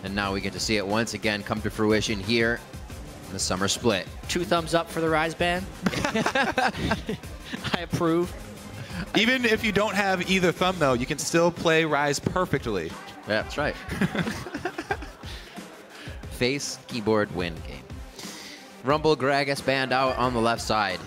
And now we get to see it once again come to fruition here in the summer split. 2 thumbs up for the Ryze ban. I approve. Even if you don't have either thumb, though, you can still play Ryze perfectly. Yeah, that's right. Face, keyboard, win game. Rumble, Gragas banned out on the left side.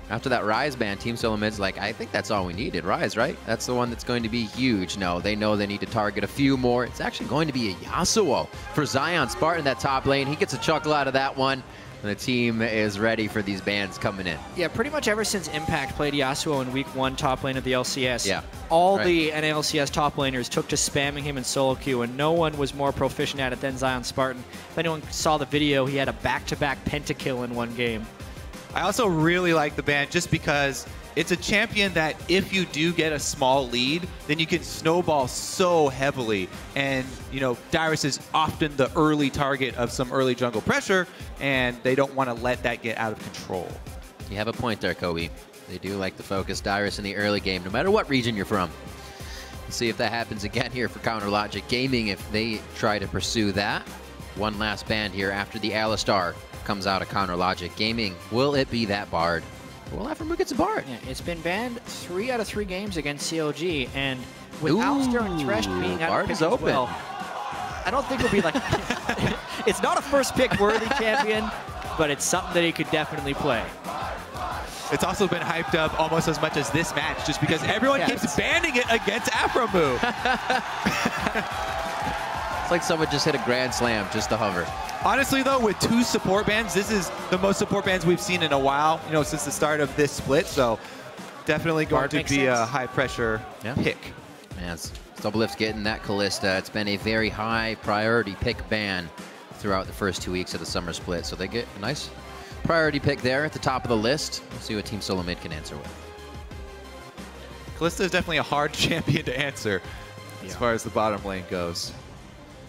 After that Ryze ban, Team Solomid's like, I think that's all we needed. Ryze, right? That's the one that's going to be huge. No, they know they need to target a few more. It's actually going to be a Yasuo for ZionSpartan, that top lane. He gets a chuckle out of that one. And the team is ready for these bans coming in. Yeah, pretty much ever since Impact played Yasuo in Week 1 top lane of the LCS, yeah, all the NA LCS top laners took to spamming him in solo queue, and no one was more proficient at it than ZionSpartan. If anyone saw the video, he had a back-to-back pentakill in one game. I also really like the ban just because it's a champion that if you do get a small lead, then you can snowball so heavily. And, you know, Dyrus is often the early target of some early jungle pressure, and they don't want to let that get out of control. You have a point there, Kobe. They do like to focus Dyrus in the early game, no matter what region you're from. Let's see if that happens again here for Counterlogic Gaming if they try to pursue that. One last ban here after the Alistar comes out of Counterlogic Gaming. Will it be that Bard? Well, Aphromoo gets a Bard. Yeah, it's been banned 3 out of 3 games against CLG, and with Alistar and Thresh being out of pick as well, I don't think it'll be like... It's not a first pick worthy champion, but it's something that he could definitely play. It's also been hyped up almost as much as this match, just because everyone keeps banning it against Aphromoo. It's like someone just hit a grand slam just to hover. Honestly, though, with 2 support bans, this is the most support bans we've seen in a while, you know, since the start of this split. So definitely going to be a high-pressure pick. Man, Doublelift's getting that Kalista. It's been a very high priority pick ban throughout the first 2 weeks of the summer split. So they get a nice priority pick there at the top of the list. We'll see what Team Solomid can answer with. Kalista is definitely a hard champion to answer as far as the bottom lane goes.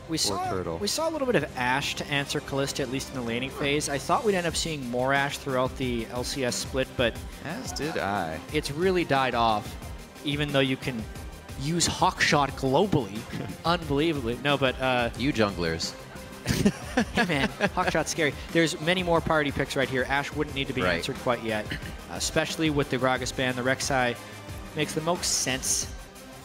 We saw a little bit of Ashe to answer Kalista, at least in the laning phase. I thought we'd end up seeing more Ashe throughout the LCS split, but as did I. It's really died off, even though you can use Hawkshot globally. Unbelievably. No, but... you junglers. Hey, man. Hawkshot's scary. There's many more priority picks right here. Ashe wouldn't need to be answered quite yet, especially with the Gragas ban. The Rek'Sai makes the most sense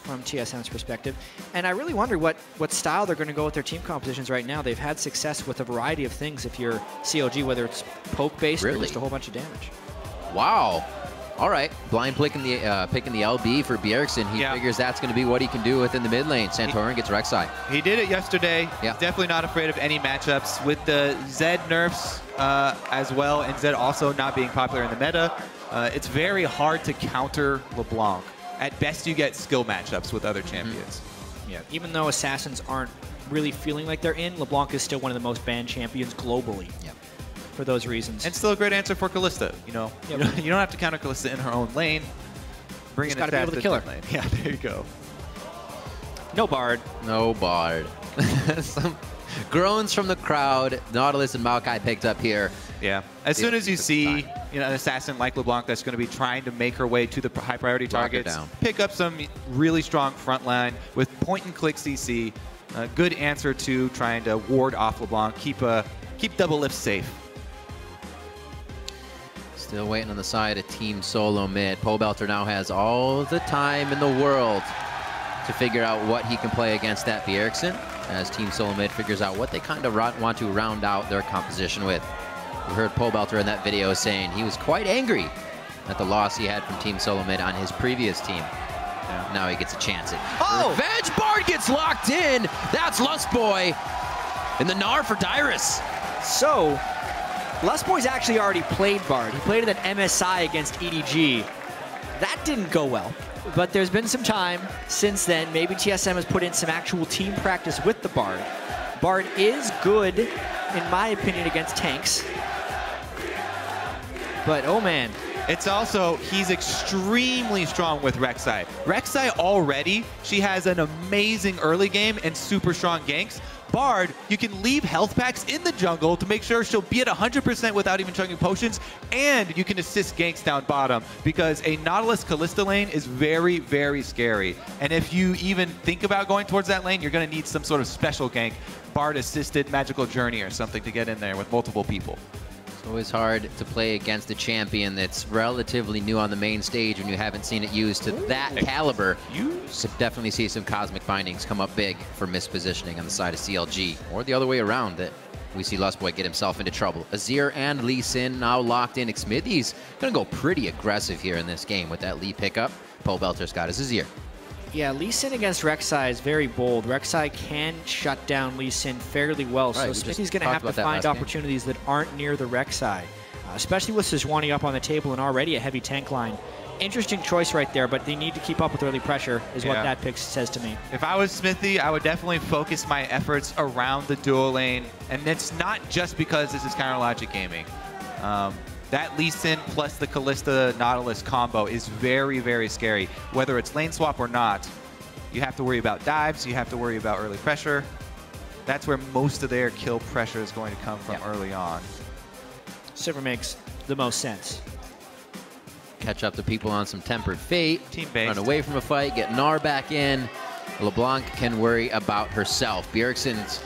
from TSM's perspective. And I really wonder what style they're going to go with their team compositions right now. They've had success with a variety of things if you're CLG, whether it's poke-based or just a whole bunch of damage. Wow. All right. Blind picking the LB for Bjergsen. He figures that's going to be what he can do within the mid lane. Santorin gets Rek'Sai. He did it yesterday. He's definitely not afraid of any matchups. With the Zed nerfs as well, and Zed also not being popular in the meta, it's very hard to counter LeBlanc. At best, you get skill matchups with other champions. Yeah, even though Assassins aren't really feeling like they're in, LeBlanc is still one of the most banned champions globally. For those reasons. And still a great answer for Kalista. You know, you don't have to counter Kalista in her own lane. Bring it got to be able to kill her. Lane. Yeah, there you go. No Bard. No Bard. Some groans from the crowd. Nautilus and Maokai picked up here. Yeah. As soon as you see an assassin like LeBlanc that's going to be trying to make her way to the high priority targets, pick up some really strong front line with point and click CC. A good answer to trying to ward off LeBlanc. Keep Doublelift safe. Still waiting on the side of Team Solomid. Pobleter now has all the time in the world to figure out what he can play against that Bjergsen, as Team Solomid figures out what they kind of want to round out their composition with. We heard Pobleter in that video saying he was quite angry at the loss he had from Team Solomid on his previous team. Now he gets a chance at Revenge Bard gets locked in. That's Lustboy and the Gnar for Dyrus. So Lustboy's actually already played Bard. He played it at MSI against EDG. That didn't go well, but there's been some time since then. Maybe TSM has put in some actual team practice with the Bard. Bard is good, in my opinion, against tanks. But, oh man. It's also, he's extremely strong with Rek'Sai. Rek'Sai already, she has an amazing early game and super strong ganks, Bard, you can leave health packs in the jungle to make sure she'll be at 100% without even chugging potions, and you can assist ganks down bottom because a Nautilus Kalista lane is very, very scary. And if you even think about going towards that lane, you're going to need some sort of special gank, Bard assisted magical journey or something to get in there with multiple people. It's always hard to play against a champion that's relatively new on the main stage when you haven't seen it used to that caliber. You definitely see some cosmic bindings come up big for mispositioning on the side of CLG, or the other way around, that we see Lustboy get himself into trouble. Azir and Lee Sin now locked in. Xmithie's gonna go pretty aggressive here in this game with that Lee pickup. Pobelter's got his Azir. Yeah, Lee Sin against Rek'Sai is very bold. Rek'Sai can shut down Lee Sin fairly well, so Xmithie's going to have to find opportunities that aren't near the Rek'Sai, especially with Sejuani up on the table and already a heavy tank line. Interesting choice right there, but they need to keep up with early pressure, is what that pick says to me. If I was Xmithie, I would definitely focus my efforts around the dual lane, and it's not just because this is counter logic gaming. That Lee Sin plus the Kalista Nautilus combo is very, very scary. Whether it's lane swap or not, you have to worry about dives, you have to worry about early pressure. That's where most of their kill pressure is going to come from early on. Sivir makes the most sense. Catch up to people on some tempered fate. Team-based. Run away from a fight, get Gnar back in. LeBlanc can worry about herself. Bjergsen's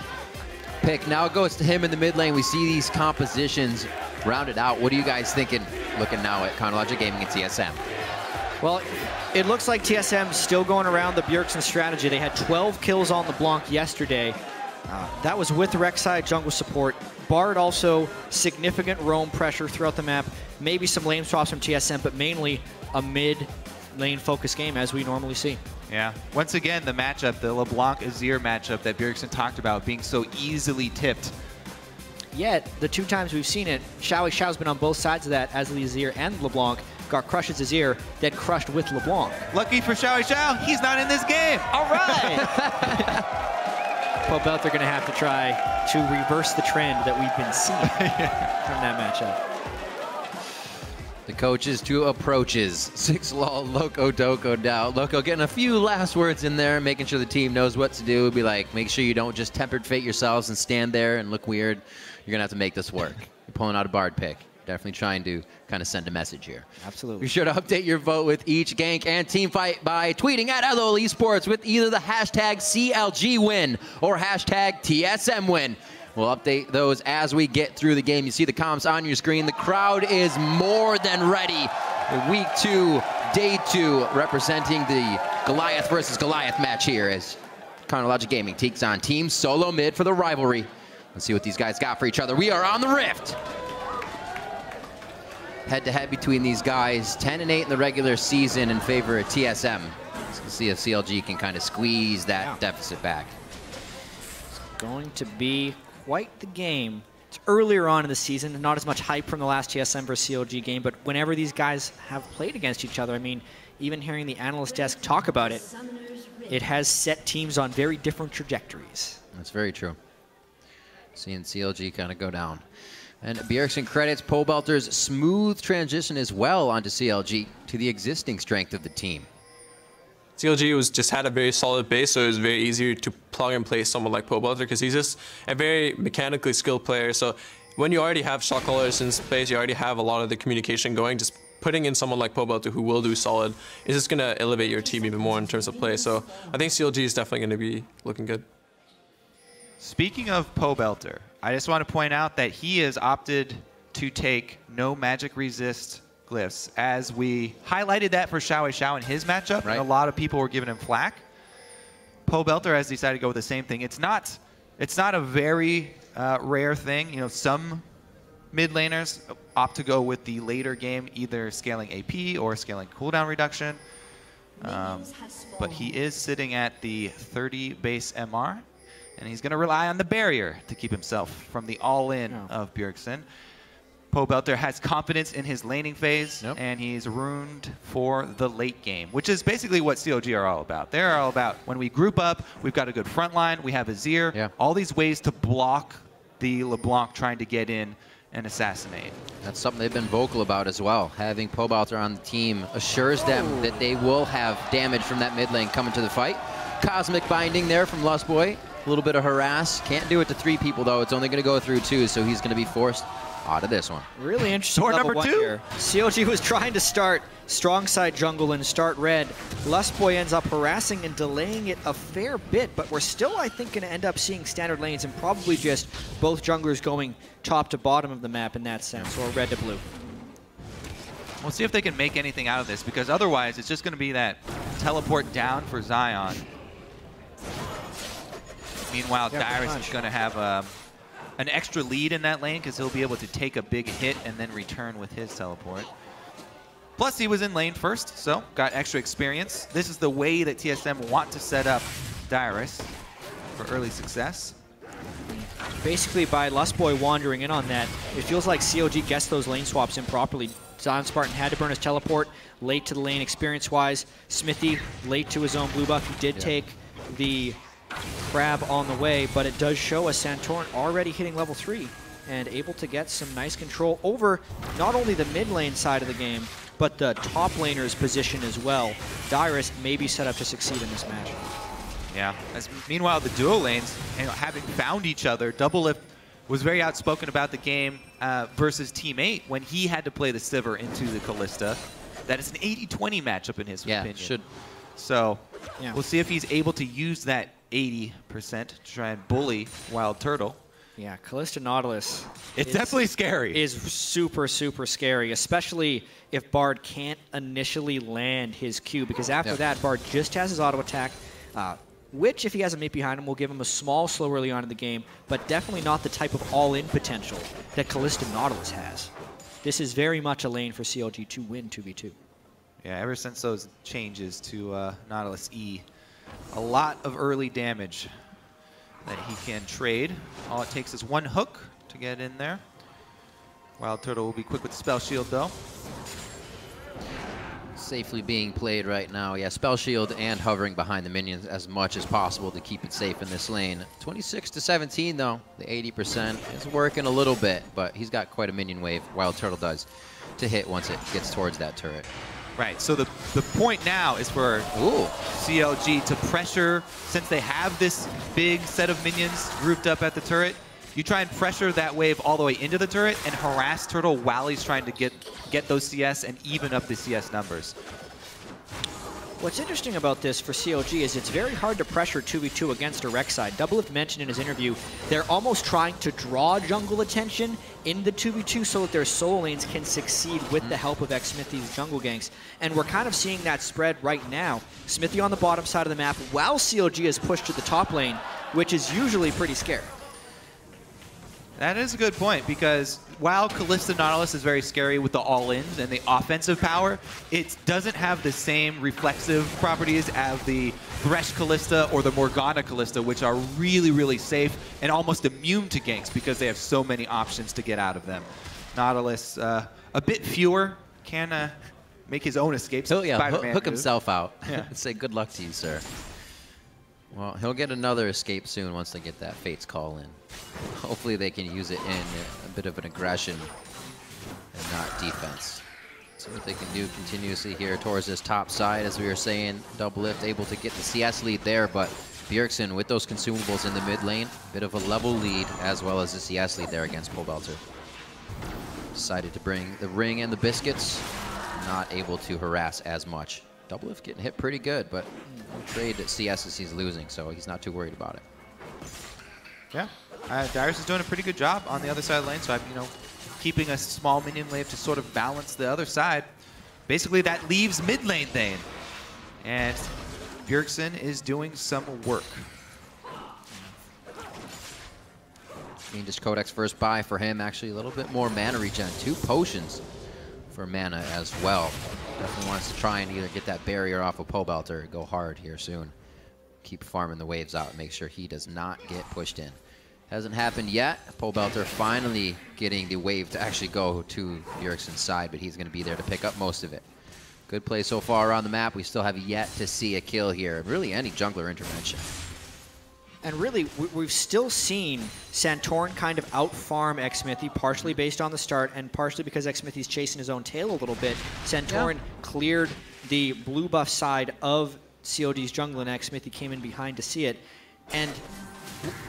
pick now goes to him in the mid lane. We see these compositions rounded out. What are you guys thinking looking now at Chronologic Gaming and TSM? Well, it looks like TSM still going around the Bjergsen strategy. They had 12 kills on LeBlanc yesterday. That was with Rek'Sai jungle support. Bard also significant roam pressure throughout the map. Maybe some lane swaps from TSM, but mainly a mid lane focus game as we normally see. Yeah. Once again, the matchup, the LeBlanc-Azir matchup that Bjergsen talked about being so easily tipped. Yet, the two times we've seen it, Xiao's been on both sides of that as Azir and LeBlanc. Got crushed as Azir, then crushed with LeBlanc. Lucky for Xiao, he's not in this game. All right. Pobleter going to have to try to reverse the trend that we've been seeing from that matchup. The coaches to approaches. 6-lol, Loco Doco now. Loco getting a few last words in there, making sure the team knows what to do. Be like, make sure you don't just tempered fate yourselves and stand there and look weird. You're going to have to make this work. You're pulling out a Bard pick. Definitely trying to kind of send a message here. Absolutely. Be sure to update your vote with each gank and team fight by tweeting at LOL Esports with either the hashtag CLGWin or hashtag TSMWin. We'll update those as we get through the game. You see the comms on your screen. The crowd is more than ready. Week 2, day 2, representing the Goliath versus Goliath match here as Chronologic Gaming takes on Team Solomid for the rivalry. Let's see what these guys got for each other. We are on the Rift. Head-to-head between these guys, 10-8 in the regular season in favor of TSM. Let's see if CLG can kind of squeeze that deficit back. It's going to be quite the game. It's earlier on in the season, not as much hype from the last TSM versus CLG game, but whenever these guys have played against each other, I mean, even hearing the analyst desk talk about it, it has set teams on very different trajectories. That's very true. Seeing CLG kind of go down. And Bjergsen credits Pobelter's smooth transition as well onto CLG to the existing strength of the team. CLG just had a very solid base, so it was very easy to plug and play someone like Pobleter because he's just a very mechanically skilled player. So when you already have shot callers in space, you already have a lot of the communication going. Just putting in someone like Pobleter who will do solid is just going to elevate your team even more in terms of play. So I think CLG is definitely going to be looking good. Speaking of Pobleter, I just want to point out that he has opted to take no magic resist glyphs, as we highlighted that for Xiao in his matchup, and a lot of people were giving him flack. Pobleter has decided to go with the same thing. It's not a very rare thing. You know, some mid laners opt to go with the later game, either scaling AP or scaling cooldown reduction. But he is sitting at the 30 base MR. And he's going to rely on the barrier to keep himself from the all-in of Bjergsen. Pobleter has confidence in his laning phase, and he's ruined for the late game, which is basically what CLG are all about. They're all about when we group up, we've got a good front line, we have Azir, all these ways to block the LeBlanc trying to get in and assassinate. That's something they've been vocal about as well. Having Pobleter on the team assures them that they will have damage from that mid lane coming to the fight. Cosmic binding there from Lustboy. A little bit of harass. Can't do it to 3 people, though. It's only going to go through 2, so he's going to be forced out of this one. Really interesting Sword level number 1 2. here. CLG was trying to start strong side jungle and start red. Lustboy ends up harassing and delaying it a fair bit, but we're still, I think, going to end up seeing standard lanes and probably just both junglers going top to bottom of the map in that sense, or red to blue. We'll see if they can make anything out of this, because otherwise it's just going to be that teleport down for Zion. Meanwhile, Dyrus is going to have an extra lead in that lane because he'll be able to take a big hit and then return with his teleport. Plus, he was in lane first, so got extra experience. This is the way that TSM want to set up Dyrus for early success. Basically, by Lustboy wandering in on that, it feels like CLG guessed those lane swaps improperly. ZionSpartan had to burn his teleport late to the lane experience-wise. Xmithie late to his own blue buff. He did take the crab on the way, but it does show us Santorin already hitting level 3 and able to get some nice control over not only the mid lane side of the game, but the top laner's position as well. Dyrus may be set up to succeed in this match. Yeah. Meanwhile, the duo lanes, having found each other, Doublelift was very outspoken about the game versus Team 8 when he had to play the Sivir into the Kalista. That is an 80-20 matchup in his opinion. Should. So we'll see if he's able to use that 80% to try and bully Wildturtle. Yeah, Kalista Nautilus. It's definitely scary. Is super, super scary, especially if Bard can't initially land his Q, because after that, Bard just has his auto attack, which, if he has a mate behind him, will give him a small slow early on in the game, but definitely not the type of all-in potential that Kalista Nautilus has. This is very much a lane for CLG to win 2v2. Yeah, ever since those changes to Nautilus E, a lot of early damage that he can trade. All it takes is one hook to get in there. Wildturtle will be quick with the spell shield, though. Safely being played right now. Yeah, spell shield and hovering behind the minions as much as possible to keep it safe in this lane. 26-17 though. The 80% is working a little bit, but he's got quite a minion wave. Wildturtle does to hit once it gets towards that turret. Right. So the point now is for CLG to pressure, since they have this big set of minions grouped up at the turret. You try and pressure that wave all the way into the turret and harass Turtle while he's trying to get those CS and even up the CS numbers. What's interesting about this for CLG is it's very hard to pressure 2v2 against a Rek'Sai. Doublelift mentioned in his interview they're almost trying to draw jungle attention in the 2v2 so that their solo lanes can succeed with the help of Xmithie's jungle ganks. And we're kind of seeing that spread right now. Xmithie on the bottom side of the map while CLG is pushed to the top lane, which is usually pretty scary. That is a good point, because while Kalista Nautilus is very scary with the all-ins and the offensive power, it doesn't have the same reflexive properties as the Thresh Kalista or the Morgana Kalista, which are really, really safe and almost immune to ganks because they have so many options to get out of them. Nautilus, a bit fewer, can make his own escapes. Hook himself out. Yeah. Say good luck to you, sir. Well, he'll get another escape soon once they get that Fate's Call in. Hopefully they can use it in a bit of an aggression and not defense. See what they can do continuously here towards this top side. As we were saying, Doublelift able to get the CS lead there, but Bjergsen with those consumables in the mid lane, bit of a level lead as well as the CS lead there against Pobleter. Decided to bring the ring and the biscuits, not able to harass as much. Doublelift getting hit pretty good, but no trade at CS as he's losing, so he's not too worried about it. Yeah, Dyrus is doing a pretty good job on the other side of the lane, so keeping a small minion wave to sort of balance the other side. Basically, that leaves mid lane then, and Bjergsen is doing some work. Fiendish Codex first buy for him, actually a little bit more mana regen, 2 potions for mana as well. Definitely wants to try and either get that barrier off of Pobleter or go hard here soon. Keep farming the waves out and make sure he does not get pushed in. Hasn't happened yet. Pobleter finally getting the wave to actually go to Bjergsen's side, but he's going to be there to pick up most of it. Good play so far around the map. We still have yet to see a kill here. Really any jungler intervention. And really, we've still seen Santorin kind of out-farm Xmithie, partially based on the start and partially because Xmithie's chasing his own tail a little bit. Santorin cleared the blue buff side of COD's jungle, and Xmithie came in behind to see it. And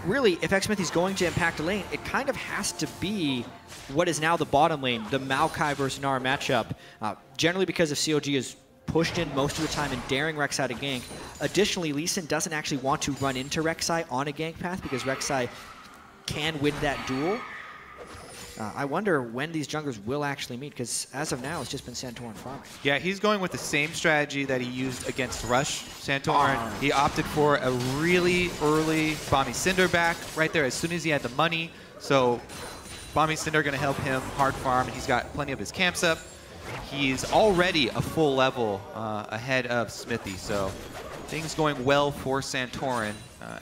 really, if Xmithie's going to impact a lane, it kind of has to be what is now the bottom lane, the Maokai versus Gnar matchup. Generally because if CLG is pushed in most of the time and daring Rek'Sai to gank. Additionally, Lee Sin doesn't actually want to run into Rek'Sai on a gank path because Rek'Sai can win that duel. I wonder when these junglers will actually meet, because as of now, it's just been Santorin farming. Yeah, he's going with the same strategy that he used against Rush Santorin. He opted for a really early Bomby Cinder back right there as soon as he had the money. So Bomby Cinder going to help him hard farm, and he's got plenty of his camps up. He's already a full level ahead of Xmithie, so things going well for Santorin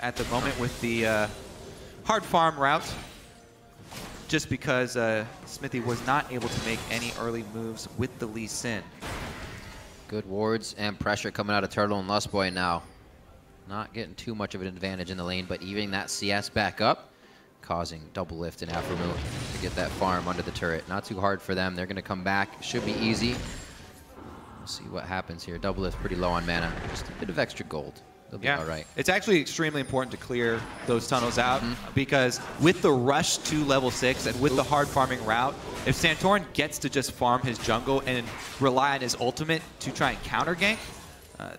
at the moment with the hard farm route, just because Xmithie was not able to make any early moves with the Lee Sin. Good wards and pressure coming out of Turtle and Lustboy now. Not getting too much of an advantage in the lane, but evening that CS back up, causing Doublelift and Aphromoo to get that farm under the turret. Not too hard for them. They're going to come back. Should be easy. We'll see what happens here. Doublelift pretty low on mana. Just a bit of extra gold. They'll be all right. It's actually extremely important to clear those tunnels out because with the rush to level 6 and with the hard farming route, if Santorin gets to just farm his jungle and rely on his ultimate to try and counter gank,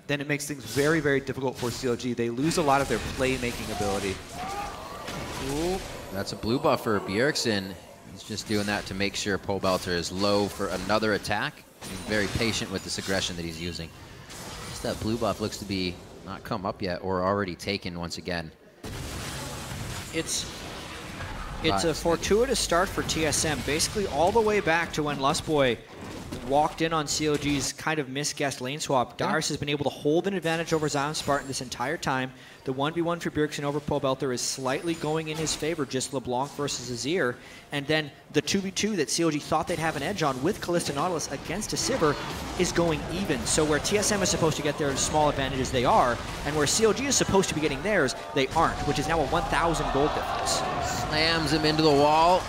then it makes things very, very difficult for CLG. They lose a lot of their playmaking ability. Ooh, that's a blue buff for Bjergsen. He's just doing that to make sure Pobleter is low for another attack. He's very patient with this aggression that he's using. Just that blue buff looks to be not come up yet or already taken once again. It's a fortuitous start for TSM, basically all the way back to when Lustboy walked in on CLG's kind of misguessed lane swap. Dyrus has been able to hold an advantage over ZionSpartan this entire time. The 1v1 for Bjergsen over Pobleter is slightly going in his favor, just LeBlanc versus Azir. And then the 2v2 that CLG thought they'd have an edge on with Kalista Nautilus against a Sivir is going even. So where TSM is supposed to get their small advantages, they are, and where CLG is supposed to be getting theirs, they aren't, which is now a 1,000 gold difference. Slams him into the wall.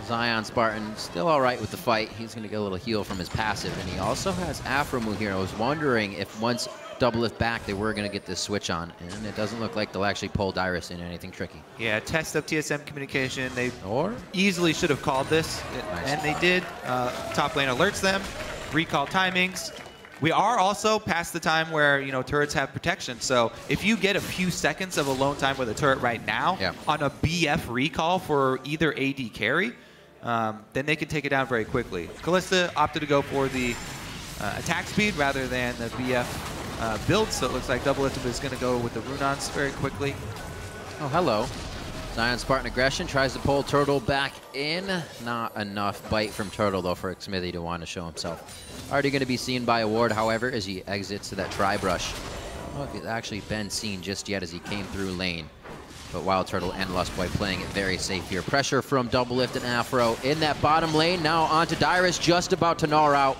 ZionSpartan still all right with the fight. He's going to get a little heal from his passive, and he also has Aphromoo here. I was wondering if once Doublelift back, they were going to get this switch on, and it doesn't look like they'll actually pull Dyrus in anything tricky. Yeah, test of TSM communication. They easily should have called this, and they did. Top lane alerts them, recall timings. We are also past the time where, you know, turrets have protection. So if you get a few seconds of alone time with a turret right now on a BF recall for either AD carry, then they can take it down very quickly. Kalista opted to go for the attack speed rather than the BF build, so it looks like Doublelift is going to go with the Runons very quickly. Oh, hello. ZionSpartan aggression tries to pull Turtle back in. Not enough bite from Turtle, though, for Xmithie to want to show himself. Already going to be seen by a ward, however, as he exits to that tri-brush. I don't know if he's actually been seen just yet as he came through lane. But Wildturtle and Lustboy playing it very safe here. Pressure from Doublelift and Aphro in that bottom lane. Now onto Dyrus, just about to gnaw out.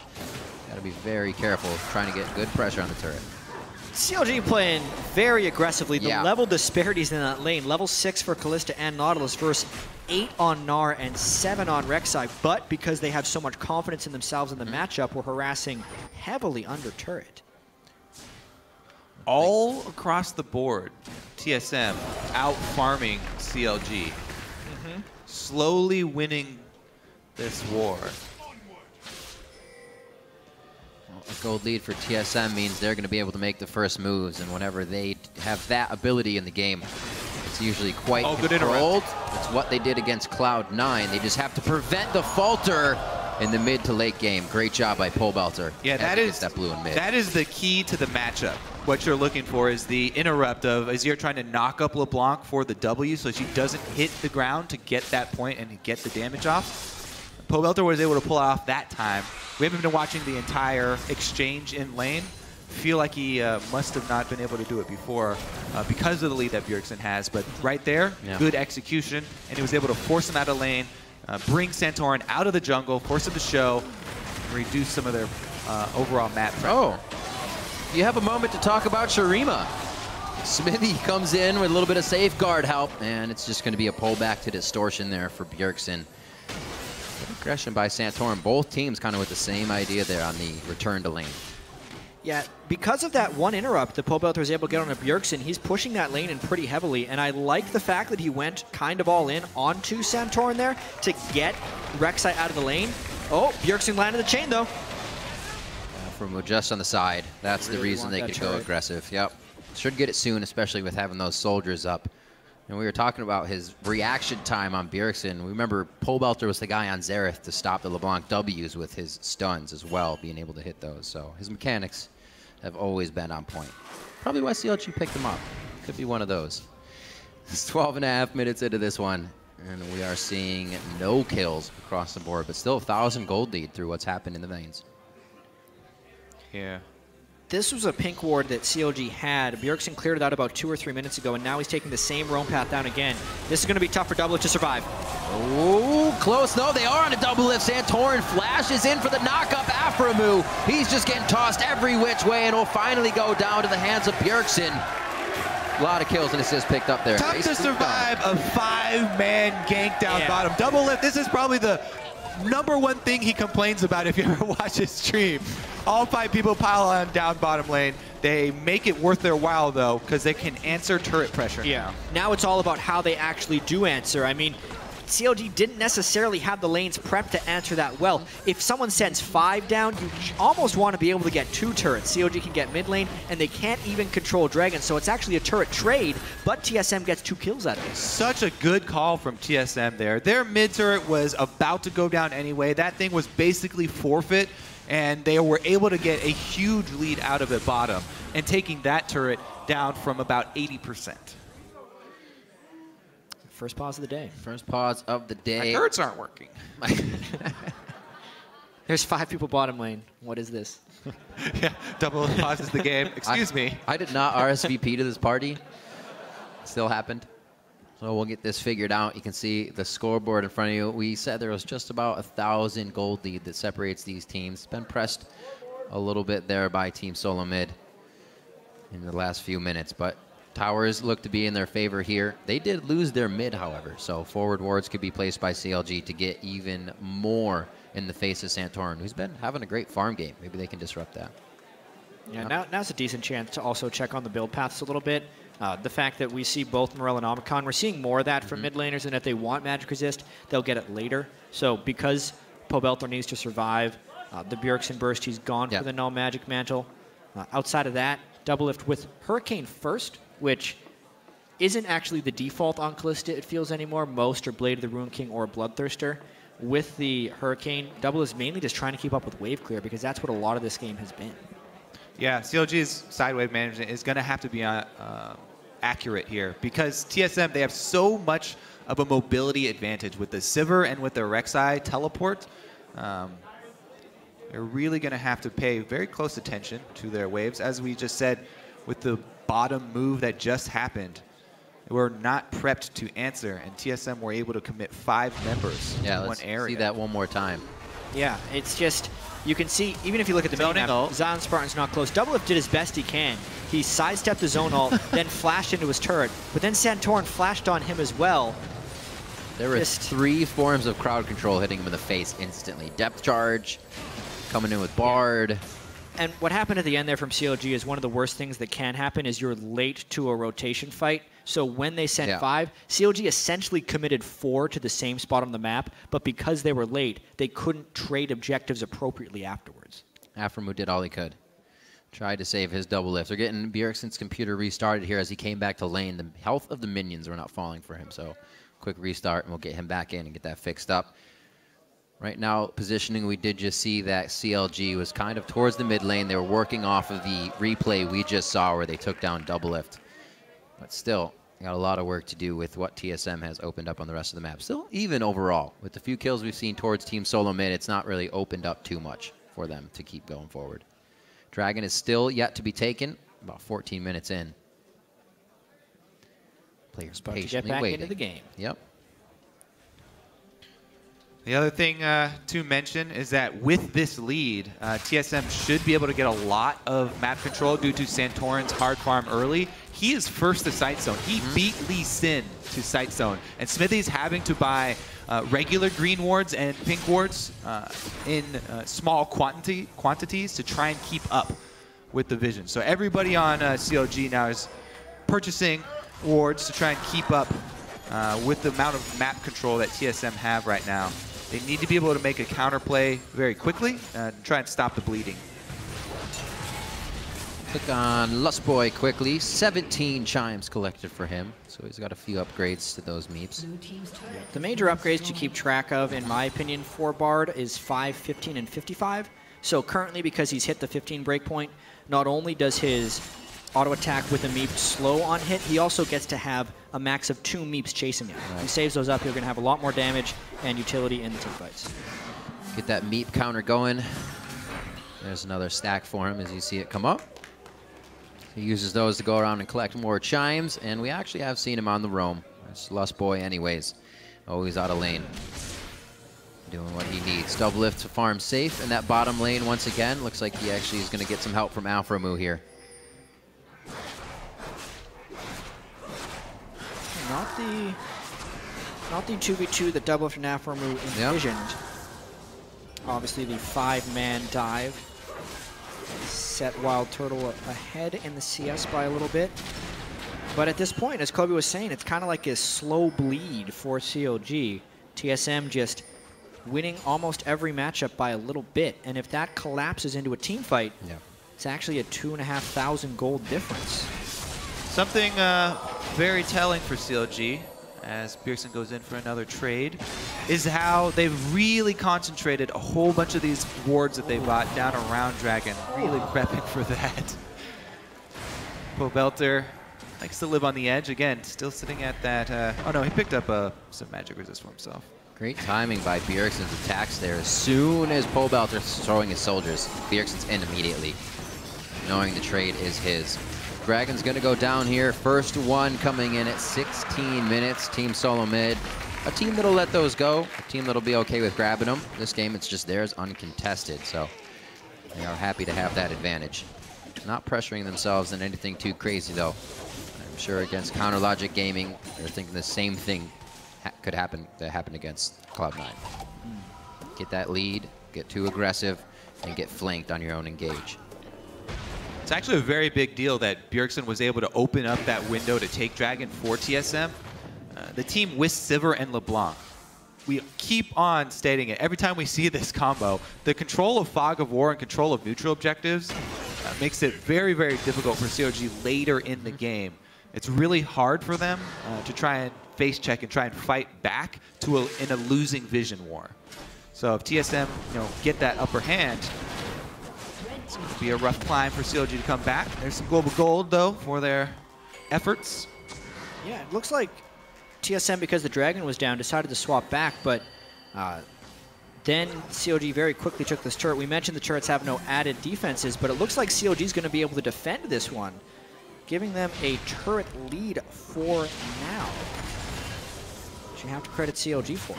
Got to be very careful trying to get good pressure on the turret. CLG playing very aggressively. The level disparities in that lane. Level 6 for Kalista and Nautilus versus 8 on Gnar and 7 on Rek'Sai. But because they have so much confidence in themselves in the matchup, we're harassing heavily under turret. All across the board, TSM out farming CLG. Slowly winning this war. A gold lead for TSM means they're going to be able to make the first moves, and whenever they have that ability in the game, it's usually quite controlled. It's what they did against Cloud9. They just have to prevent the falter in the mid to late game. Great job by Pobleter. Yeah, that is that blue and mid. That is the key to the matchup. What you're looking for is the interrupt of Azir trying to knock up LeBlanc for the W so she doesn't hit the ground to get that point and get the damage off. Pobleter was able to pull off that time. We haven't been watching the entire exchange in lane. Feel like he must have not been able to do it before because of the lead that Bjergsen has. But right there, good execution, and he was able to force him out of lane, bring Santorin out of the jungle, force him to show, and reduce some of their overall map pressure. You have a moment to talk about Shurima. Xmithie comes in with a little bit of safeguard help, and it's just going to be a pullback to distortion there for Bjergsen. Good aggression by Santorin. Both teams kind of with the same idea there on the return to lane. Yeah, because of that one interrupt that Pobleter was able to get on a Bjergsen, he's pushing that lane in pretty heavily, and I like the fact that he went kind of all in onto Santorin there to get Rek'Sai out of the lane. Oh, Bjergsen landed the chain, though. Aphromoo just on the side. That's the reason they could go aggressive. Yep. Should get it soon, especially with having those soldiers up. And we were talking about his reaction time on Bjergsen. We remember Pobleter was the guy on Xerath to stop the LeBlanc W's with his stuns as well, being able to hit those. So his mechanics have always been on point. Probably why CLG picked him up. Could be one of those. It's 12.5 minutes into this one, and we are seeing no kills across the board, but still 1,000 gold lead through what's happened in the lanes. Yeah. This was a pink ward that CLG had. Bjergsen cleared it out about 2 or 3 minutes ago, and now he's taking the same roam path down again. This is going to be tough for Doublelift to survive. Oh, close. No, they are on a Doublelift. Santorin flashes in for the knock-up Aphromoo. He's just getting tossed every which way, and will finally go down to the hands of Bjergsen. A lot of kills and assists picked up there. Tough to survive a 5-man gank down bottom. Doublelift, this is probably the #1 thing he complains about if you ever watch his stream. All 5 people pile on down bottom lane. They make it worth their while, though, because they can answer turret pressure. Yeah. Now it's all about how they actually do answer. I mean, CLG didn't necessarily have the lanes prepped to answer that well. If someone sends 5 down, you almost want to be able to get 2 turrets. CLG can get mid lane, and they can't even control Dragon, so it's actually a turret trade, but TSM gets 2 kills out of it. Such a good call from TSM there. Their mid turret was about to go down anyway. That thing was basically forfeit, and they were able to get a huge lead out of it bottom, and taking that turret down from about 80%. First pause of the day. First pause of the day. My turrets aren't working. There's 5 people bottom lane. What is this? Yeah, double pauses the game. Excuse me. I did not RSVP to this party. Still happened. So we'll get this figured out. You can see the scoreboard in front of you. We said there was just about 1,000 gold lead that separates these teams. Been pressed a little bit there by Team Solomid in the last few minutes, but towers look to be in their favor here. They did lose their mid, however, so forward wards could be placed by CLG to get even more in the face of Santorin, who's been having a great farm game. Maybe they can disrupt that. Yeah, now's a decent chance to also check on the build paths a little bit. The fact that we see both Morel and Omicron, we're seeing more of that from mid laners, and if they want magic resist, they'll get it later. So because Pobleter needs to survive the Bjergsen burst, he's gone for the no magic mantle. Outside of that, Doublelift with Hurricane first, which isn't actually the default on Kalista, it feels anymore. Most are Blade of the Ruin King or Bloodthirster. With the Hurricane, Double is mainly just trying to keep up with wave clear because that's what a lot of this game has been. Yeah, CLG's side wave management is going to have to be accurate here because TSM, they have so much of a mobility advantage with the Sivir and with the Rek'Sai teleport. They're really going to have to pay very close attention to their waves. As we just said, with the bottom move that just happened, we're not prepped to answer, and TSM were able to commit 5 members in one area. See that one more time. Yeah, it's just, you can see, even if you look at the main map, ZionSpartan's not close. Doublelift did his best he can. He sidestepped the zone ult, then flashed into his turret, but then Santorin flashed on him as well. There were 3 forms of crowd control hitting him in the face instantly. Depth charge, coming in with Bard. And what happened at the end there from CLG is one of the worst things that can happen is you're late to a rotation fight. So when they sent 5, CLG essentially committed 4 to the same spot on the map, but because they were late, they couldn't trade objectives appropriately afterwards. Aphromoo did all he could. Tried to save his Doublelift. They're getting Bjergsen's computer restarted here as he came back to lane. The health of the minions were not falling for him, so quick restart and we'll get him back in and get that fixed up. Right now, positioning, we did just see that CLG was kind of towards the mid lane. They were working off of the replay we just saw where they took down Doublelift. But still, got a lot of work to do with what TSM has opened up on the rest of the map. Still, even overall, with the few kills we've seen towards Team Solomid, it's not really opened up too much for them to keep going forward. Dragon is still yet to be taken, about 14 minutes in. Players about patiently to get back waiting. into the game. Yep. The other thing to mention is that with this lead, TSM should be able to get a lot of map control due to Santorin's hard farm early. He is first to sight zone. He beat Lee Sin to sight zone. And Xmithie's having to buy regular green wards and pink wards in small quantities to try and keep up with the vision. So everybody on CLG now is purchasing wards to try and keep up with the amount of map control that TSM have right now. They need to be able to make a counterplay very quickly and try and stop the bleeding. Click on Lustboy quickly. 17 chimes collected for him, so he's got a few upgrades to those meeps. The major upgrades to keep track of, in my opinion, for Bard is 5, 15, and 55. So currently, because he's hit the 15 breakpoint, not only does his auto attack with a meep slow on hit, he also gets to have a max of 2 meeps chasing him. Right. He saves those up, you're going to have a lot more damage and utility in the team fights. Get that meep counter going. There's another stack for him as you see it come up. He uses those to go around and collect more chimes, and we actually have seen him on the roam. It's Lustboy anyways. Always out of lane. Doing what he needs. Doublelift to farm safe, and that bottom lane once again looks like he actually is going to get some help from Aphromoo here. Not the 2v2 that Doublelift and Aphromoo envisioned. Yep. Obviously the 5-man dive set Wildturtle ahead in the CS by a little bit. But at this point, as Kobe was saying, it's kind of like a slow bleed for CLG. TSM just winning almost every matchup by a little bit. And if that collapses into a team fight, it's actually a 2,500 gold difference. Something very telling for CLG, as Bjergsen goes in for another trade, is how they've really concentrated a whole bunch of these wards that they bought down around Dragon, really prepping for that. Pobleter likes to live on the edge. Again, still sitting at that, oh no, he picked up some magic resist for himself. Great timing by Bjergsen's attacks there. As soon as Pobelter's throwing his soldiers, Bjergsen's in immediately, knowing the trade is his. Dragon's gonna go down here. First one coming in at 16 minutes. Team Solomid, a team that'll let those go, a team that'll be okay with grabbing them. This game, it's just theirs uncontested, so they are happy to have that advantage. Not pressuring themselves in anything too crazy though. I'm sure against Counter Logic Gaming, they're thinking the same thing could happen that happened against Cloud9. Get that lead, get too aggressive, and get flanked on your own engage. It's actually a very big deal that Bjergsen was able to open up that window to take Dragon for TSM. The team with Sivir and LeBlanc. We keep on stating it. Every time we see this combo, the control of Fog of War and control of neutral objectives makes it very, very difficult for CLG later in the game. It's really hard for them to try and face check and try and fight back to in a losing vision war. So if TSM get that upper hand, it's going to be a rough climb for CLG to come back. There's some global gold, though, for their efforts. Yeah, it looks like TSM, because the Dragon was down, decided to swap back, but then CLG very quickly took this turret. We mentioned the turrets have no added defenses, but it looks like CLG is going to be able to defend this one, giving them a turret lead for now. Which you have to credit CLG for.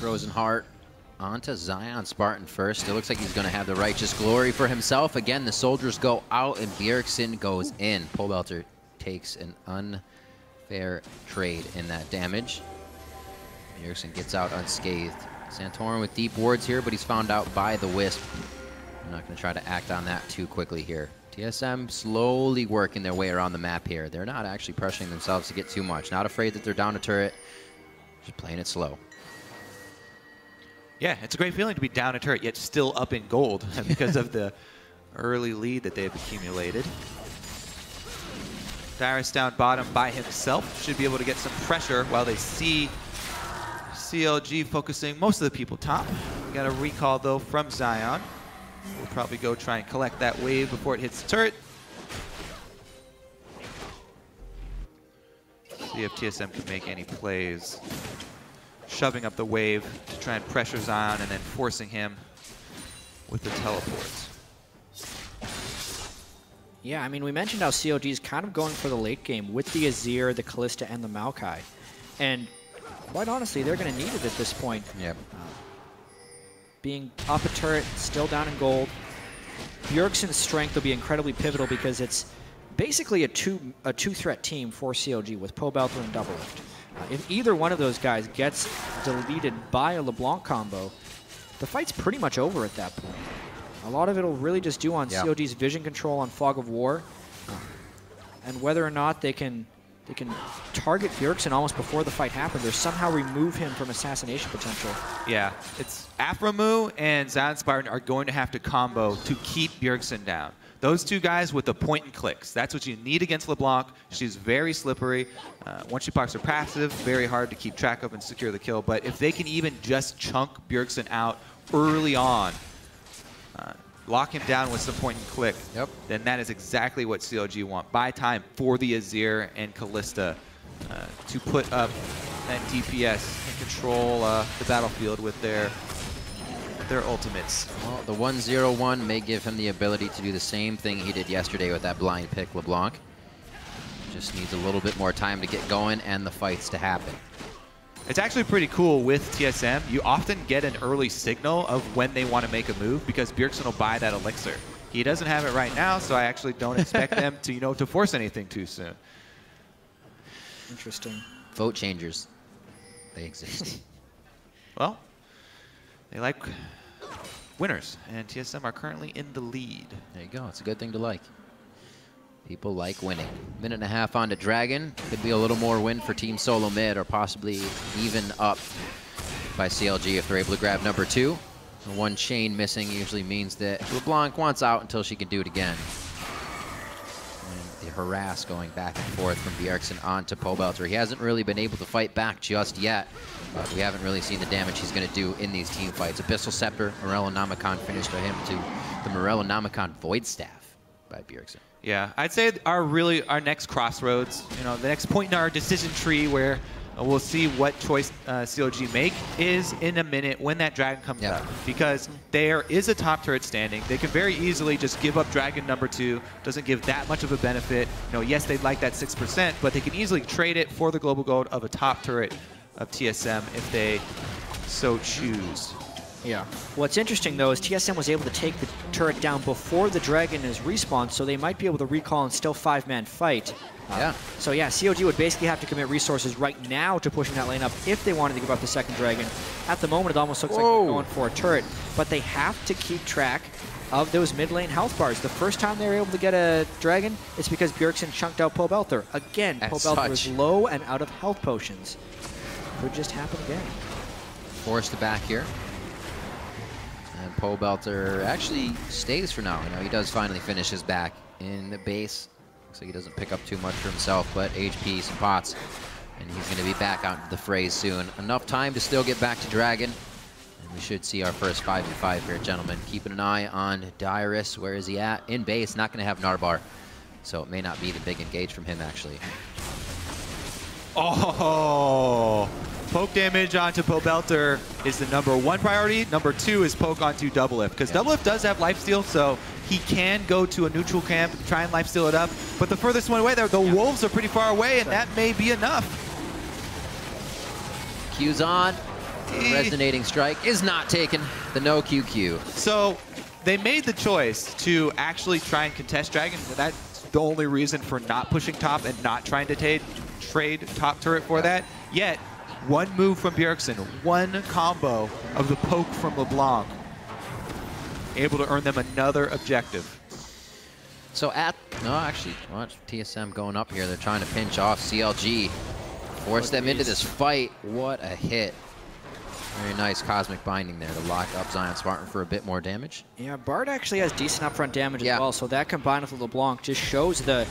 Frozen Heart onto ZionSpartan first. It looks like he's going to have the Righteous Glory for himself. Again, the soldiers go out and Bjergsen goes in. Pobleter takes an unfair trade in that damage. Bjergsen gets out unscathed. Santorin with deep wards here, but he's found out by the Wisp. I'm not going to try to act on that too quickly here. TSM slowly working their way around the map here. They're not actually pressuring themselves to get too much. Not afraid that they're down a turret. Just playing it slow. Yeah, it's a great feeling to be down a turret, yet still up in gold because of the early lead that they've accumulated. Dyrus down bottom by himself. Should be able to get some pressure while they see CLG focusing most of the people top. We got a recall, though, from Zion. We'll probably go try and collect that wave before it hits the turret. See if TSM can make any plays. Shoving up the wave to try and pressure Zion and then forcing him with the teleports. Yeah, I mean, we mentioned how CLG is kind of going for the late game with the Azir, the Kalista, and the Maokai. And quite honestly, they're going to need it at this point. Yep. Being up a turret, still down in gold. Bjergsen's strength will be incredibly pivotal because it's basically a two-threat team for CLG with Pobleter and Doublelift. If either one of those guys gets deleted by a LeBlanc combo, the fight's pretty much over at that point. A lot of it will really just do on CLG's vision control on Fog of War, and whether or not they can target Bjergsen almost before the fight happens, or somehow remove him from assassination potential. Yeah, it's Aphromoo and ZionSpartan are going to have to combo to keep Bjergsen down. Those two guys with the point and clicks. That's what you need against LeBlanc. She's very slippery. Once she pops her passive, very hard to keep track of and secure the kill. But if they can even just chunk Bjergsen out early on, lock him down with some point and click, then that is exactly what CLG want. Buy time for the Azir and Kalista to put up that DPS and control the battlefield with their ultimates. Well, the 1-0-1 may give him the ability to do the same thing he did yesterday with that blind pick LeBlanc. Just needs a little bit more time to get going and the fights to happen. It's actually pretty cool with TSM. You often get an early signal of when they want to make a move because Bjergsen will buy that elixir. He doesn't have it right now, so I actually don't expect them to, to force anything too soon. Interesting. Vote changers. They exist. Well, they like winners, and TSM are currently in the lead. There you go. It's a good thing to like. People like winning. Minute and a half on to Dragon. Could be a little more win for Team Solomid, or possibly even up by CLG if they're able to grab number 2. The one chain missing usually means that LeBlanc wants out until she can do it again. And the harass going back and forth from Bjergsen onto Pobleter. He hasn't really been able to fight back just yet, but we haven't really seen the damage he's going to do in these team fights. Abyssal Scepter, Morellonomicon finished to him to the Morellonomicon Void Staff by Bjergsen. Yeah, I'd say our next crossroads, the next point in our decision tree where we'll see what choice CLG make is in a minute when that Dragon comes up. Because there is a top turret standing. They can very easily just give up Dragon number 2. Doesn't give that much of a benefit. Yes, they'd like that 6%, but they can easily trade it for the global gold of a top turret of TSM if they so choose. Yeah. What's interesting, though, is TSM was able to take the turret down before the Dragon is respawned, so they might be able to recall and still 5-man fight. So yeah, CLG would basically have to commit resources right now to pushing that lane up if they wanted to give up the second Dragon. At the moment, it almost looks like they're going for a turret, but they have to keep track of those mid lane health bars. The first time they were able to get a Dragon, it's because Bjergsen chunked out Pobleter. Again, Pobleter is low and out of health potions. Could just happen again. Forced to back here. And Pobleter actually stays for now. He does finally finish his back in the base. Looks like he doesn't pick up too much for himself, but HP, some pots, and he's going to be back out into the fray soon. Enough time to still get back to Dragon, and we should see our first 5v5 here, gentlemen. Keeping an eye on Dyrus. Where is he at? In base, not going to have Narbar, so it may not be the big engage from him, actually. Oh! Poke damage onto Pobleter is the #1 priority. #2 is poke onto Doublelift, because Doublelift does have lifesteal, so he can go to a neutral camp, try and lifesteal it up. But the furthest one away, the wolves are pretty far away, and that may be enough. Q's on. Resonating strike is not taken. The no QQ. So they made the choice to actually try and contest Dragon. That's the only reason for not pushing top and not trying to trade top turret for that. Yet, one move from Bjergsen, one combo of the poke from LeBlanc, able to earn them another objective. So actually, watch TSM going up here. They're trying to pinch off CLG, force them into this fight. What a hit. Very nice cosmic binding there to lock up ZionSpartan for a bit more damage. Yeah, Bard actually has decent upfront damage as well, so that combined with LeBlanc just shows the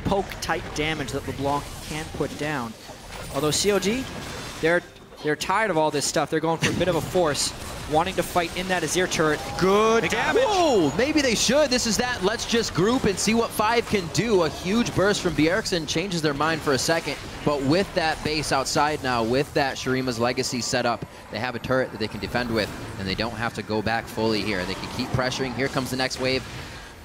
poke type damage that LeBlanc can put down. Although CLG, they're tired of all this stuff. They're going for a bit of a force, wanting to fight in that Azir turret. Good damage. Whoa, maybe they should. This is that let's just group and see what 5 can do. A huge burst from Bjergsen changes their mind for a second, but with that base outside now, with that Shurima's Legacy set up, they have a turret that they can defend with, and they don't have to go back fully here. They can keep pressuring. Here comes the next wave.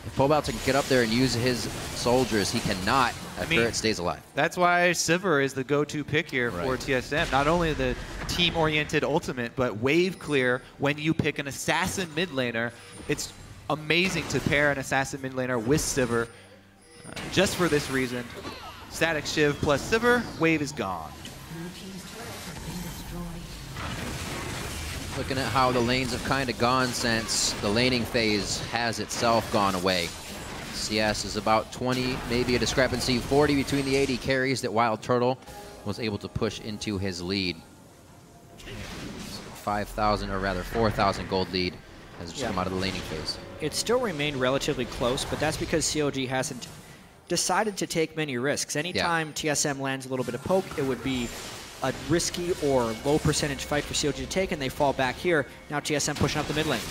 If Pobleter can get up there and use his soldiers, he cannot. That turret stays alive. That's why Sivir is the go-to pick here for TSM. Not only the team-oriented ultimate, but wave clear when you pick an assassin mid laner. It's amazing to pair an assassin mid laner with Sivir. Just for this reason, static Shiv plus Sivir, wave is gone. Looking at how the lanes have kind of gone since the laning phase has itself gone away. CS is about 20, maybe a discrepancy, 40 between the AD carries that Wildturtle was able to push into his lead. 5,000, or rather 4,000 gold lead has just come out of the laning phase. It still remained relatively close, but that's because CLG hasn't decided to take many risks. Anytime TSM lands a little bit of poke, it would be a risky or low percentage fight for CLG to take, and they fall back here. Now TSM pushing up the mid lane.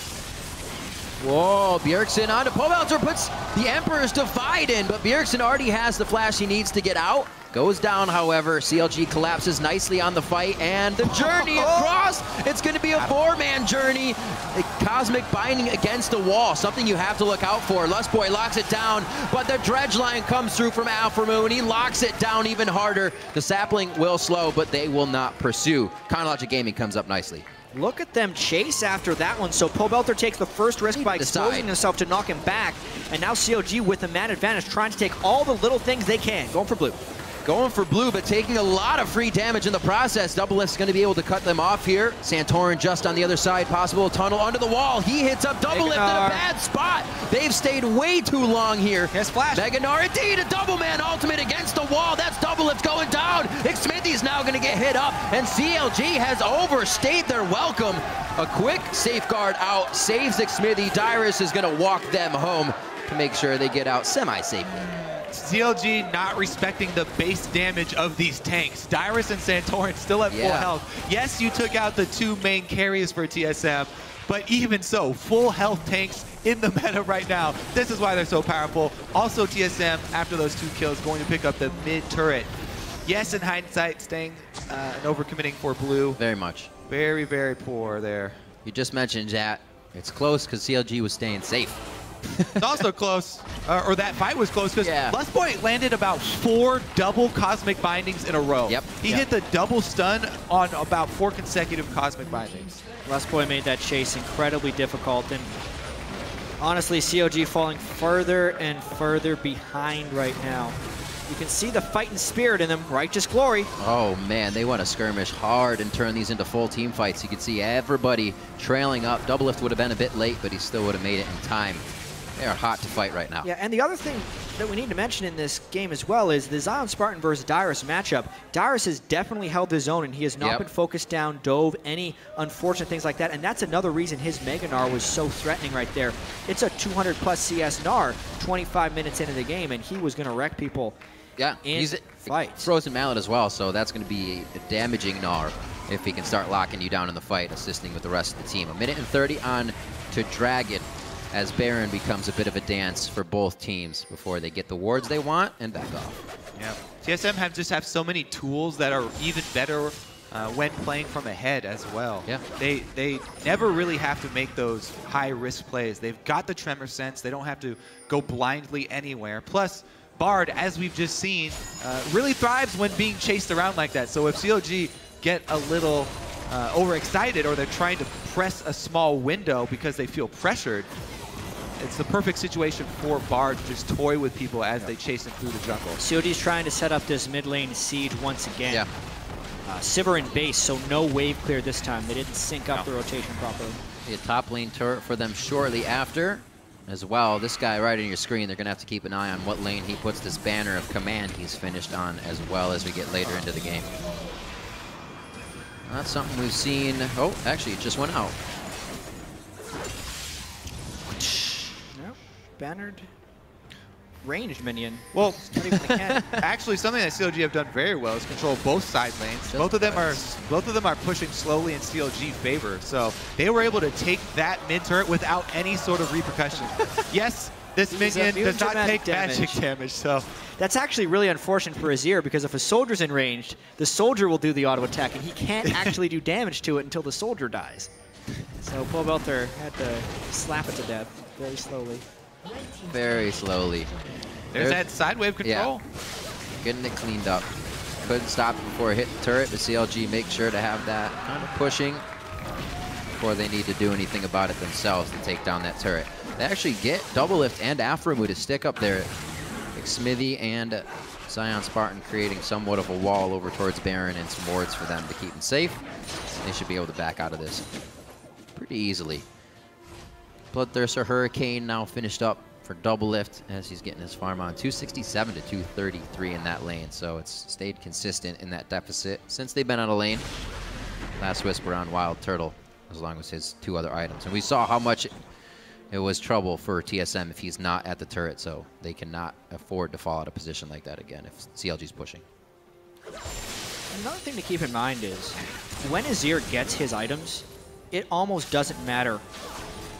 Whoa, Bjergsen onto Pobleter, puts the Emperor's Divide in, but Bjergsen already has the flash he needs to get out. Goes down, however. CLG collapses nicely on the fight, and the journey across, it's going to be a 4-man journey. A cosmic binding against the wall, something you have to look out for. Lustboy locks it down, but the dredge line comes through from Aphromoo, and he locks it down even harder. The sapling will slow, but they will not pursue. Chronologic Gaming comes up nicely. Look at them chase after that one. So Pobleter takes the first risk by exposing himself to knock him back, and now CLG with the man advantage trying to take all the little things they can. Going for blue. Going for blue, but taking a lot of free damage in the process. Doublelift's going to be able to cut them off here. Santorin just on the other side, possible tunnel under the wall. He hits up Doublelift in a bad spot. They've stayed way too long here. Yes, flash. Gnar, indeed, a double man ultimate against the wall. That's Doublelift going down. Xmithie's now going to get hit up, and CLG has overstayed their welcome. A quick safeguard out saves Xmithie. Dyrus is going to walk them home to make sure they get out semi-safely. CLG not respecting the base damage of these tanks. Dyrus and Santorin still at full health. Yes, you took out the 2 main carries for TSM, but even so, full health tanks in the meta right now. This is why they're so powerful. Also, TSM, after those 2 kills, going to pick up the mid turret. Yes, in hindsight, staying and overcommitting for blue. Very much. Very, very poor there. You just mentioned Jatt. It's close because CLG was staying safe. It's also close, or that fight was close, because Lustboy landed about 4 double cosmic bindings in a row. He hit the double stun on about 4 consecutive cosmic bindings. Lustboy made that chase incredibly difficult, and honestly, CLG falling further and further behind right now. You can see the fighting spirit in them, righteous glory. Oh man, they want to skirmish hard and turn these into full team fights. You can see everybody trailing up. Doublelift would have been a bit late, but he still would have made it in time. They are hot to fight right now. Yeah, and the other thing that we need to mention in this game as well is the ZionSpartan versus Dyrus matchup. Dyrus has definitely held his own, and he has not been focused down, dove, any unfortunate things like that, and that's another reason his Mega Gnar was so threatening right there. It's a 200+ CS Gnar 25 minutes into the game, and he was going to wreck people in fights. Frozen Mallet as well, so that's going to be a damaging Gnar if he can start locking you down in the fight, assisting with the rest of the team. 1:30 on to Dragon, as Baron becomes a bit of a dance for both teams before they get the wards they want and back off. Yeah, TSM just have so many tools that are even better when playing from ahead as well. Yeah. They never really have to make those high-risk plays. They've got the tremor sense. They don't have to go blindly anywhere. Plus, Bard, as we've just seen, really thrives when being chased around like that. So if CLG get a little overexcited, or they're trying to press a small window because they feel pressured, it's the perfect situation for Bard to just toy with people as they chase him through the jungle. COD's trying to set up this mid lane siege once again. Sivir in base, so no wave clear this time. They didn't sync up the rotation properly. A top lane turret for them shortly after as well. This guy right on your screen, they're going to have to keep an eye on what lane he puts this banner of command he's finished on as well as we get later into the game. That's something we've seen. Oh, actually, it just went out. Bannered ranged minion. Well, actually, something that CLG have done very well is control both side lanes. Both of them are pushing slowly in CLG favor. So they were able to take that mid turret without any sort of repercussion. Yes, this minion does not take magic damage. So that's actually really unfortunate for Azir, because if a soldier's in range, the soldier will do the auto attack, and he can't actually do damage to it until the soldier dies. So Pobleter had to slap it to death very slowly. Very slowly. There's that side wave control. Yeah. Getting it cleaned up. Couldn't stop it before it hit the turret, but CLG make sure to have that kind of pushing before they need to do anything about it themselves to take down that turret. They actually get Doublelift and Aphromoo to stick up there. Xmithie and ZionSpartan creating somewhat of a wall over towards Baron and some wards for them to keep them safe. They should be able to back out of this. pretty easily. Bloodthirster Hurricane now finished up for Doublelift as he's getting his farm on. 267 to 233 in that lane, so it's stayed consistent in that deficit since they've been out of lane. Last Whisper on Wildturtle, as long as his 2 other items. And we saw how much it was trouble for TSM if he's not at the turret, so they cannot afford to fall out of position like that again if CLG's pushing. Another thing to keep in mind is when Azir gets his items, it almost doesn't matter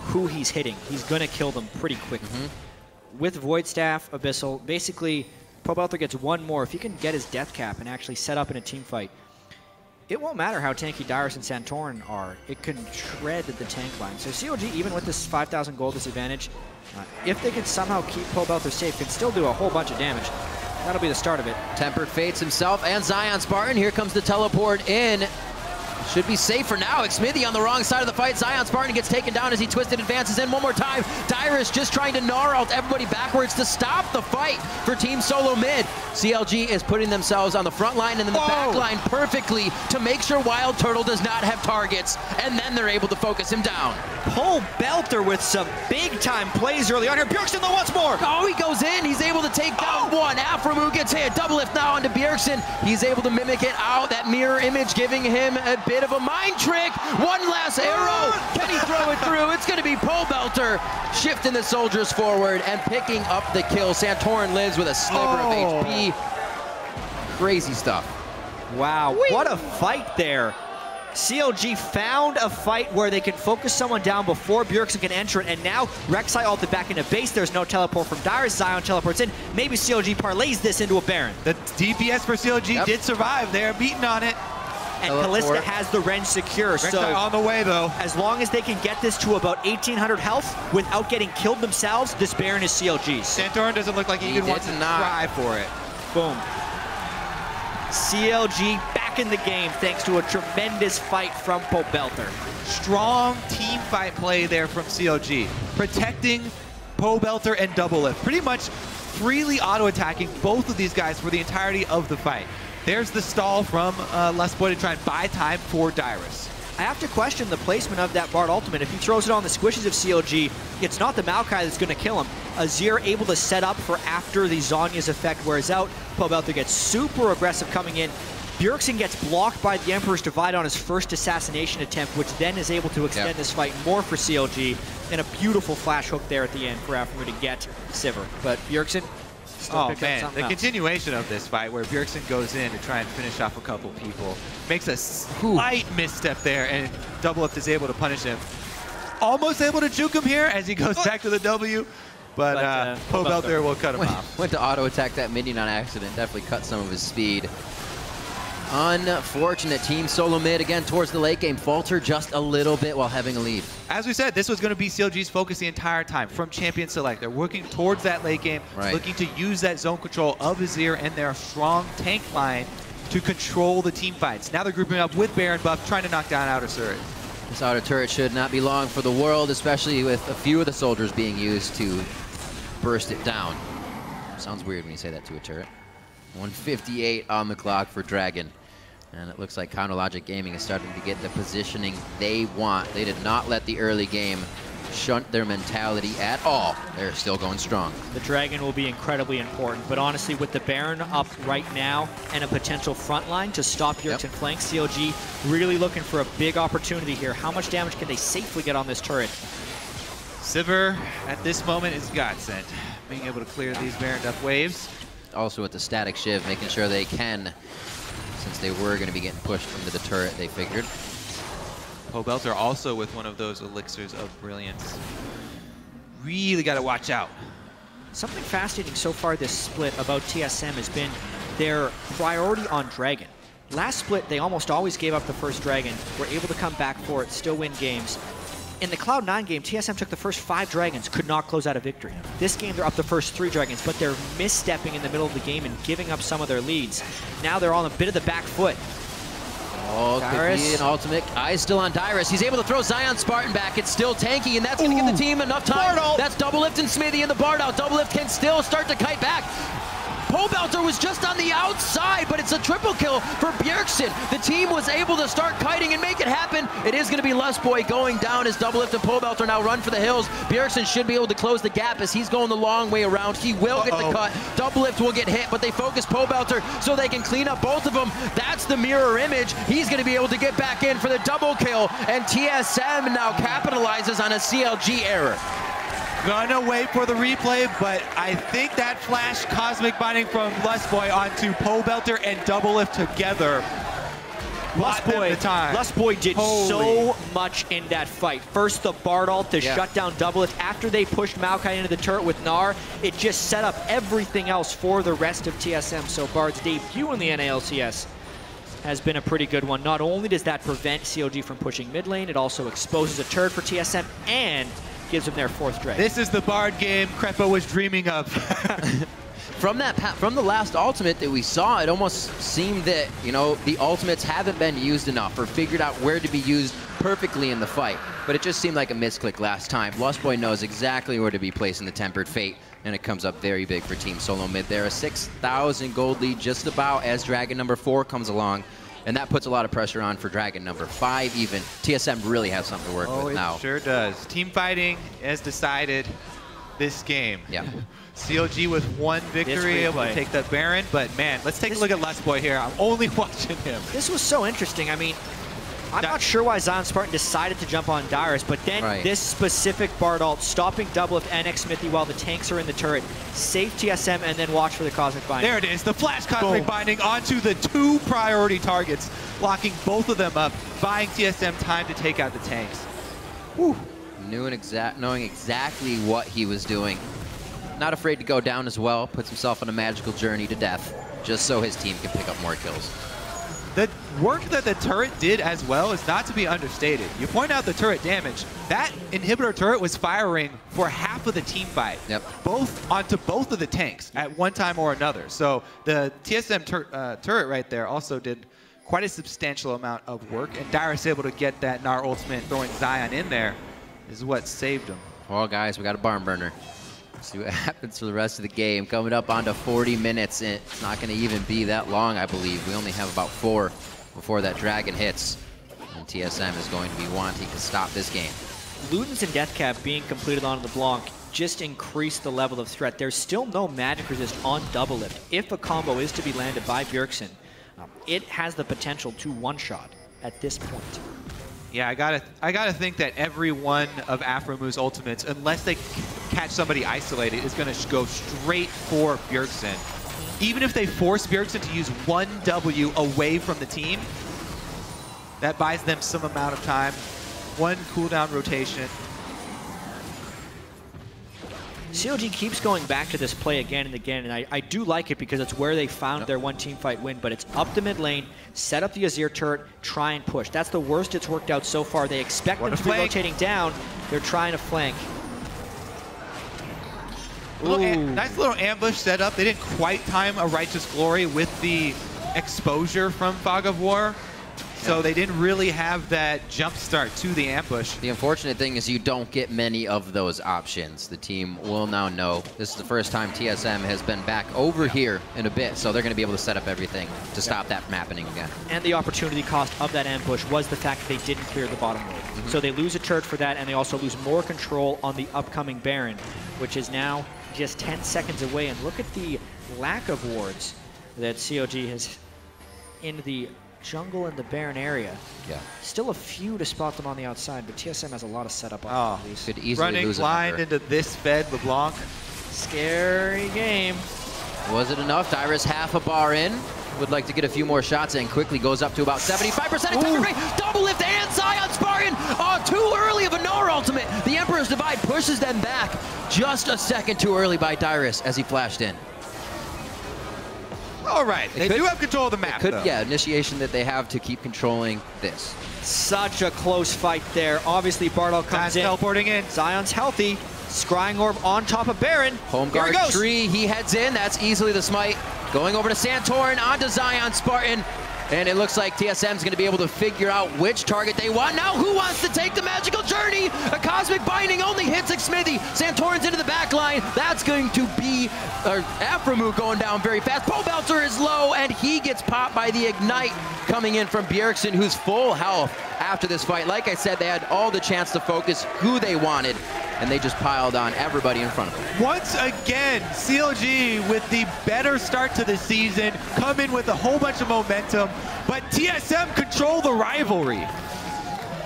who he's hitting. He's going to kill them pretty quickly. With Void Staff, Abyssal, basically, Pobleter gets 1 more. If he can get his death cap and actually set up in a team fight, it won't matter how tanky Dyrus and Santorin are. It can shred the tank line. So CLG, even with this 5,000 gold disadvantage, if they can somehow keep Pobleter safe, can still do a whole bunch of damage. That'll be the start of it. Tempered Fates himself and ZionSpartan. Here comes the teleport in. Should be safe for now. Xmithie on the wrong side of the fight. ZionSpartan gets taken down as he twisted advances in one more time. Dyrus just trying to gnar out everybody backwards to stop the fight for Team Solomid. CLG is putting themselves on the front line and in the back line perfectly to make sure Wildturtle does not have targets, and then they're able to focus him down. Pobleter with some big-time plays early on here. Bjergsen though once more. Oh, he goes in. He's able to take down one. Aphromoo gets hit. Doublelift now onto Bjergsen. He's able to mimic it out. That mirror image giving him a bit of a mind trick. One last arrow. Can he throw it through? It's going to be Pobleter shifting the soldiers forward and picking up the kill. Santorin lives with a sliver of HP. Crazy stuff. Wow, what a fight there. CLG found a fight where they can focus someone down before Bjergsen can enter it, and now Rek'Sai ulted back into base. There's no teleport from Dyrus. Zion teleports in. Maybe CLG parlays this into a Baron. The DPS for CLG did survive. They're beating on it. And Kalista has the Ren secure. Rek'Sai so on the way, though. As long as they can get this to about 1,800 health without getting killed themselves, this Baron is CLG's. Santorin doesn't look like he even wants to try for it. Boom. CLG back in the game thanks to a tremendous fight from Pobleter. Strong team fight play there from CLG. Protecting Pobleter and Doublelift. Pretty much freely auto-attacking both of these guys for the entirety of the fight. There's the stall from Lustboy to try and buy time for Dyrus. I have to question the placement of that Bard ultimate. If he throws it on the squishes of CLG, it's not the Maokai that's going to kill him. Azir able to set up for after the Zhonya's effect wears out. Pobleter gets super aggressive coming in. Bjergsen gets blocked by the Emperor's Divide on his first assassination attempt, which then is able to extend this fight more for CLG. And a beautiful flash hook there at the end for Aphromoo to get Sivir. But Bjergsen still picking up something else. Continuation of this fight where Bjergsen goes in to try and finish off a couple people. Makes a slight misstep there, and Doublelift is able to punish him. Almost able to juke him here as he goes back to the W. But Pobleter will cut him off. Went to auto-attack that minion on accident. Definitely cut some of his speed. Unfortunate. Team Solomid again towards the late game. Falter just a little bit while having a lead. As we said, this was going to be CLG's focus the entire time from champion select. They're working towards that late game, looking to use that zone control of Azir and their strong tank line to control the team fights. Now they're grouping up with Baron buff, trying to knock down outer turret. This outer turret should not be long for the world, especially with a few of the soldiers being used to burst it down. Sounds weird when you say that to a turret. 158 on the clock for Dragon. And it looks like Counter Logic Gaming is starting to get the positioning they want. They did not let the early game shunt their mentality at all. They're still going strong. The Dragon will be incredibly important, but honestly, with the Baron up right now and a potential front line to stop Bjergsen flank, CLG really looking for a big opportunity here. How much damage can they safely get on this turret? Sivir, at this moment, is godsend. Being able to clear these Baron Duff waves. Also with the static shiv, making sure they can, since they were going to be getting pushed into the turret, they figured. Pobleter also with one of those elixirs of brilliance. Really got to watch out. Something fascinating so far this split about TSM has been their priority on Dragon. Last split, they almost always gave up the first Dragon, were able to come back for it, still win games. In the Cloud9 game, TSM took the first 5 Dragons, could not close out a victory. This game, they're up the first 3 Dragons, but they're misstepping in the middle of the game and giving up some of their leads. Now they're on a bit of the back foot. Oh, could be an ultimate. Eyes still on Dyrus. He's able to throw ZionSpartan back. It's still tanky, and that's going to give the team enough time. That's Doublelift and Xmithie in the Bard out. Doublelift can still start to kite back. Pobleter was just on the outside, but it's a triple kill for Bjergsen. The team was able to start kiting and make it happen. It is going to be Lustboy going down as Doublelift and Pobleter now run for the hills. Bjergsen should be able to close the gap as he's going the long way around. He will get the cut. Doublelift will get hit, but they focus Pobleter so they can clean up both of them. That's the mirror image. He's going to be able to get back in for the double kill, and TSM now capitalizes on a CLG error. Gonna wait for the replay, but I think that flash cosmic binding from Lustboy onto Pobleter and Doublelift together. Lustboy did so much in that fight. First, the Bard ult to shut down Doublelift. After they pushed Maokai into the turret with Gnar, it just set up everything else for the rest of TSM. So Bard's debut in the NA LCS has been a pretty good one. Not only does that prevent CLG from pushing mid lane, it also exposes a turret for TSM and gives them their 4th drag. This is the Bard game Crepo was dreaming of. From the last ultimate that we saw, it almost seemed that, you know, the ultimates haven't been used enough or figured out where to be used perfectly in the fight. But it just seemed like a misclick last time. Lustboy knows exactly where to be placing the Tempered Fate, and it comes up very big for Team Solomid. They're a 6,000 gold lead just about as Dragon number 4 comes along. And that puts a lot of pressure on for Dragon number 5 even. TSM really has something to work with now. It sure does. Team fighting has decided this game. Yeah. CLG with 1 victory, able to take that Baron. But man, let's take a look at Lustboy here. I'm only watching him. This was so interesting. I mean, I'm not sure why ZionSpartan decided to jump on Dyrus, but then this specific Bard ult, stopping Doublelift and Xmithie while the tanks are in the turret, save TSM, and then watch for the Cosmic Binding. There it is, the Flash Cosmic Binding onto the 2 priority targets, locking both of them up, buying TSM time to take out the tanks. Whew. Knowing exactly what he was doing. Not afraid to go down as well, puts himself on a magical journey to death, just so his team can pick up more kills. The work that the turret did as well is not to be understated. You point out the turret damage. That inhibitor turret was firing for half of the team fight, onto both of the tanks at one time or another. So the TSM turret right there also did quite a substantial amount of work, and Dyrus able to get that Gnar ultimate, throwing Zion in there, is what saved him. Well, guys, we got a barn burner. See what happens for the rest of the game. Coming up onto 40 minutes. It's not going to even be that long, I believe. We only have about 4 before that Dragon hits. And TSM is going to be wanting to stop this game. Ludens and Deathcap being completed on LeBlanc just increased the level of threat. There's still no magic resist on Doublelift. If a combo is to be landed by Bjergsen, it has the potential to one-shot at this point. Yeah, I gotta think that every one of Aphromoo's ultimates, unless they catch somebody isolated, is gonna go straight for Bjergsen. Even if they force Bjergsen to use 1 W away from the team, that buys them some amount of time. 1 cooldown rotation. CLG keeps going back to this play again and again, and I do like it because it's where they found their 1 team fight win, but it's up the mid lane, set up the Azir turret, try and push. That's the worst it's worked out so far. They expect them to be rotating down. They're trying to flank. Nice little ambush set up. They didn't quite time a Righteous Glory with the exposure from Fog of War. So they didn't really have that jump start to the ambush. The unfortunate thing is you don't get many of those options. The team will now know. This is the first time TSM has been back over here in a bit, so they're going to be able to set up everything to stop that from happening again. And the opportunity cost of that ambush was the fact that they didn't clear the bottom wave. So they lose a turret for that, and they also lose more control on the upcoming Baron, which is now just 10 seconds away. And look at the lack of wards that CLG has in the jungle and the Baron area. Yeah. Still a few to spot them on the outside, but TSM has a lot of setup on these. Could easily running lose blind into this fed LeBlanc. Scary game. Was it enough? Dyrus half a bar in. Would like to get a few more shots in. Quickly goes up to about 75%. Doublelift and ZionSpartan. Oh, too early of a Gnar ultimate. The Emperor's Divide pushes them back just a second too early by Dyrus as he flashed in. All right, they do have control of the map, though. Yeah, initiation that they have to keep controlling this. Such a close fight there. Obviously, Bardock comes in. Teleporting in. Zion's healthy. Scrying Orb on top of Baron. Home guard tree, he heads in. That's easily the smite. Going over to Santorin, onto ZionSpartan. And it looks like TSM's going to be able to figure out which target they want. Now, who wants to take the magical journey? A Cosmic Binding only hits Xmithie. Santorin's into the back line. That's going to be Aphromoo going down very fast. Pobleter is low, and he gets popped by the Ignite coming in from Bjergsen, who's full health after this fight. Like I said, they had all the chance to focus who they wanted, and they just piled on everybody in front of them. Once again, CLG with the better start to the season, come in with a whole bunch of momentum, but TSM control the rivalry.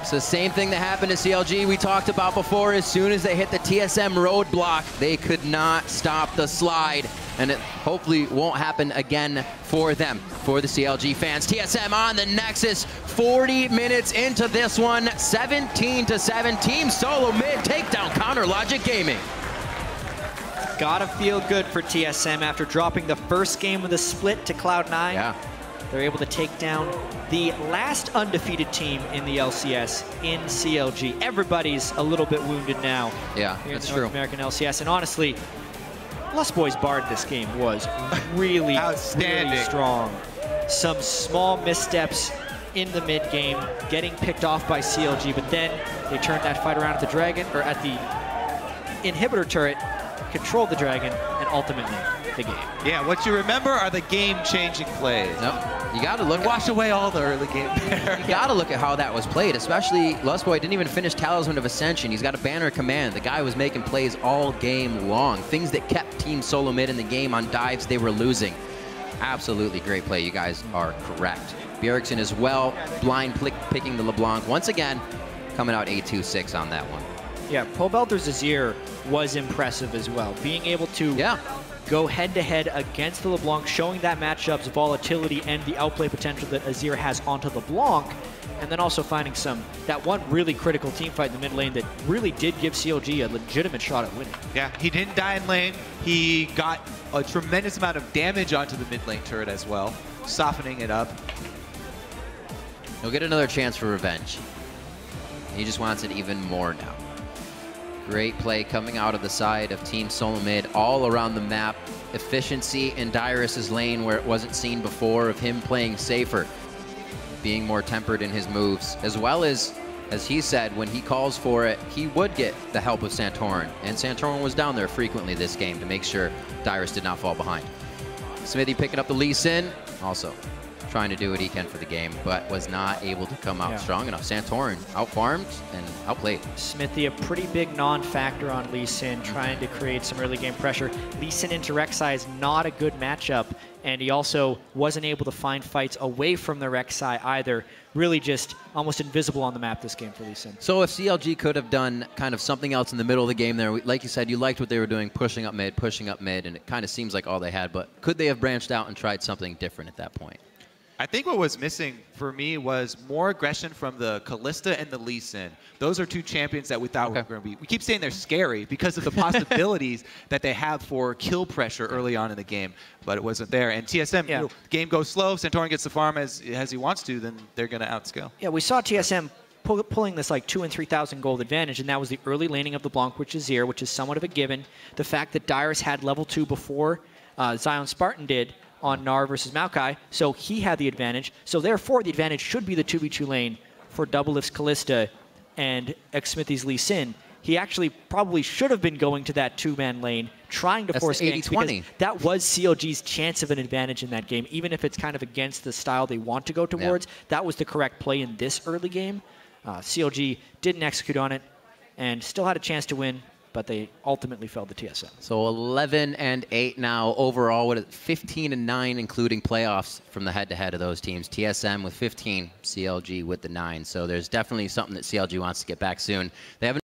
It's the same thing that happened to CLG we talked about before. As soon as they hit the TSM roadblock, they could not stop the slide, and it hopefully won't happen again for them, for the CLG fans. TSM on the Nexus, 40 minutes into this one, 17-7. Team Solomid take down Counter Logic Gaming. Gotta feel good for TSM after dropping the first game of the split to Cloud9. Yeah. They're able to take down the last undefeated team in the LCS in CLG. Everybody's a little bit wounded now. Yeah, here that's in the North true. American LCS. And honestly, Lustboy's Bard this game was really, outstanding, really strong. Some small missteps in the mid game, getting picked off by CLG, but then they turned that fight around at the Dragon, or at the inhibitor turret, controlled the Dragon, and ultimately the game. Yeah, what you remember are the game-changing plays. Nope. You got to look. Wash away all the early game. You got to look at how that was played, especially Lustboy didn't even finish Talisman of Ascension. He's got a banner of command. The guy was making plays all game long. Things that kept Team Solomid in the game on dives they were losing. Absolutely great play. You guys are correct. Bjergsen as well, blind picking the LeBlanc. Once again, coming out 8-2-6 on that one. Yeah, Pobleter's Azir was impressive as well. Being able to go head-to-head against the LeBlanc, showing that matchup's volatility and the outplay potential that Azir has onto LeBlanc, and then also finding that one really critical team fight in the mid lane that really did give CLG a legitimate shot at winning. Yeah, he didn't die in lane. He got a tremendous amount of damage onto the mid lane turret as well, softening it up. He'll get another chance for revenge. He just wants it even more now. Great play coming out of the side of Team Solomid, all around the map. Efficiency in Dyrus' lane where it wasn't seen before, of him playing safer, being more tempered in his moves, as well as he said, when he calls for it, he would get the help of Santorin. And Santorin was down there frequently this game to make sure Dyrus did not fall behind. Xmithie picking up the Lee Sin, also trying to do what he can for the game, but was not able to come out strong enough. Santorin out-farmed and outplayed. Xmithie, a pretty big non-factor on Lee Sin, trying to create some early game pressure. Lee Sin into Rek'Sai is not a good matchup, and he also wasn't able to find fights away from the Rek'Sai either. Really just almost invisible on the map this game for Lee Sin. So if CLG could have done kind of something else in the middle of the game there, like you said, you liked what they were doing, pushing up mid, and it kind of seems like all they had, but could they have branched out and tried something different at that point? I think what was missing for me was more aggression from the Kalista and the Lee Sin. Those are two champions that we thought were going to be. We keep saying they're scary because of the possibilities that they have for kill pressure early on in the game, but it wasn't there. And TSM, you know, the game goes slow. Santorin gets the farm as he wants to, then they're going to outscale. Yeah, we saw TSM pulling this like 2,000 and 3,000 gold advantage, and that was the early laning of LeBlanc, which is Azir, which is somewhat of a given. The fact that Dyrus had level 2 before ZionSpartan did on Gnar versus Maokai, so he had the advantage. So therefore, the advantage should be the 2v2 lane for Doublelift's Kalista and Xmithie's Lee Sin. He actually probably should have been going to that two-man lane, trying to force ganks, because that was CLG's chance of an advantage in that game. Even if it's kind of against the style they want to go towards, that was the correct play in this early game. CLG didn't execute on it and still had a chance to win, but they ultimately fell to TSM. So 11-8 now overall, with 15-9, including playoffs from the head-to-head of those teams. TSM with 15, CLG with the 9. So there's definitely something that CLG wants to get back soon. They haven't